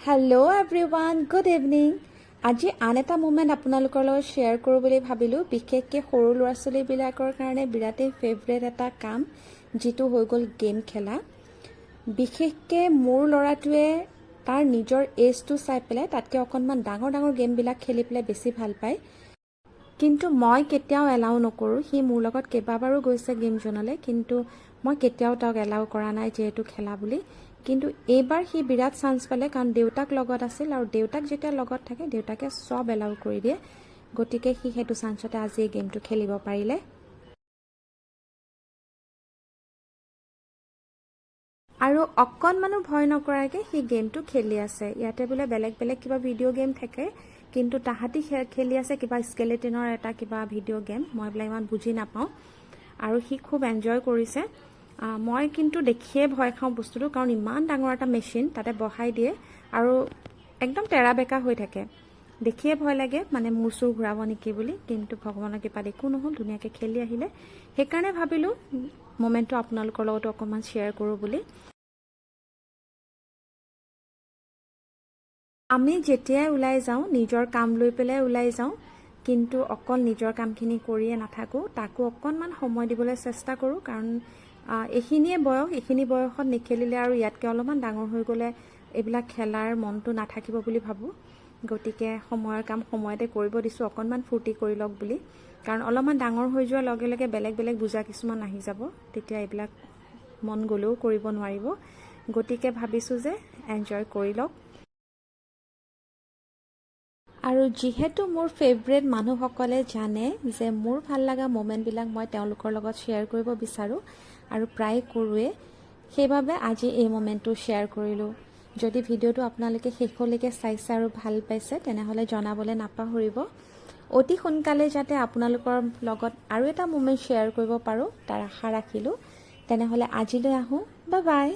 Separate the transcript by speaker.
Speaker 1: Hello' everyone, good evening. আজি আন এটা মুমেণ্ট আপোনালোকৰ লগত শ্বেয়াৰ কৰোঁ বুলি ভাবিলোঁ। বিশেষকৈ সৰু ল'ৰা ছোৱালীবিলাকৰ কাৰণে বিৰাটেই ফেভৰেট এটা কাম, যিটো হৈ গ'ল গেম খেলা। বিশেষকৈ মোৰ ল'ৰাটোৱে তাৰ নিজৰ এজটো চাই পেলাই তাতকৈ অকণমান ডাঙৰ ডাঙৰ গেমবিলাক খেলি পেলাই বেছি ভাল পায়। কিন্তু মই কেতিয়াও এলাউ নকৰোঁ। সি মোৰ লগত কেইবাবাৰো গৈছে গেম জ'নলৈ, কিন্তু মই কেতিয়াও তাক এলাউ কৰা নাই যিহেতু খেলা বুলি। কিন্তু এইবাৰ সি বিৰাট চান্স পালে, কাৰণ দেউতাক লগত আছিল, আৰু দেউতাক যেতিয়া লগত থাকে দেউতাকে চব এলাউ কৰি দিয়ে। গতিকে সি সেইটো চান্সতে আজি এই গেমটো খেলিব পাৰিলে। আৰু অকণমানো ভয় নকৰাকৈ সি গেমটো খেলি আছে। ইয়াতে বোলে বেলেগ বেলেগ কিবা ভিডিঅ' গেম থাকে, কিন্তু তাহাঁতি খেলি আছে কিবা স্কেলেটনৰ এটা কিবা ভিডিঅ' গেম। মই বোলে ইমান বুজি নাপাওঁ, আৰু সি খুব এনজয় কৰিছে। মই কিন্তু দেখিয়ে ভয় খাওঁ বস্তুটো, কাৰণ ইমান ডাঙৰ এটা মেচিন তাতে বহাই দিয়ে আৰু একদম তেৰা বেকা হৈ থাকে। দেখিয়ে ভয় লাগে, মানে মূৰ চুৰ ঘূৰাব নেকি বুলি। কিন্তু ভগৱানৰ কৃপাত একো নহ'ল, ধুনীয়াকৈ খেলি আহিলে। সেইকাৰণে ভাবিলোঁ মমেণ্টটো আপোনালোকৰ লগতো অকণমান শ্বেয়াৰ কৰোঁ বুলি। আমি যেতিয়াই ওলাই যাওঁ নিজৰ কাম লৈ পেলাই ওলাই যাওঁ, কিন্তু অকল নিজৰ কামখিনি কৰিয়ে নাথাকোঁ, তাকো অকণমান সময় দিবলৈ চেষ্টা কৰোঁ। কাৰণ এইখিনিয়ে বয়স, এইখিনি বয়সত নেখেলিলে আৰু ইয়াতকৈ অলপমান ডাঙৰ হৈ গ'লে এইবিলাক খেলাৰ মনটো নাথাকিব বুলি ভাবোঁ। গতিকে সময়ৰ কাম সময়তে কৰিব দিছোঁ, অকণমান ফূৰ্তি কৰি লওক বুলি। কাৰণ অলপমান ডাঙৰ হৈ যোৱাৰ লগে লগে বেলেগ বেলেগ বোজা কিছুমান আহি যাব, তেতিয়া এইবিলাক মন গ'লেও কৰিব নোৱাৰিব। গতিকে ভাবিছোঁ যে এনজয় কৰি লওক। আৰু যিহেতু মোৰ ফেভৰেট মানুহসকলে জানে যে মোৰ ভাল লগা মোমেণ্টবিলাক মই তেওঁলোকৰ লগত শ্বেয়াৰ কৰিব বিচাৰোঁ, আৰু প্ৰায় কৰোঁৱে, সেইবাবে আজি এই মোমেণ্টটো শ্বেয়াৰ কৰিলোঁ। যদি ভিডিঅ'টো আপোনালোকে শেষলৈকে চাইছে আৰু ভাল পাইছে, তেনেহ'লে জনাবলৈ নাপাহৰিব। অতি সোনকালে যাতে আপোনালোকৰ লগত আৰু এটা মোমেণ্ট শ্বেয়াৰ কৰিব পাৰোঁ তাৰ আশা ৰাখিলোঁ। তেনেহ'লে আজিলৈ আহোঁ, বাই বাই।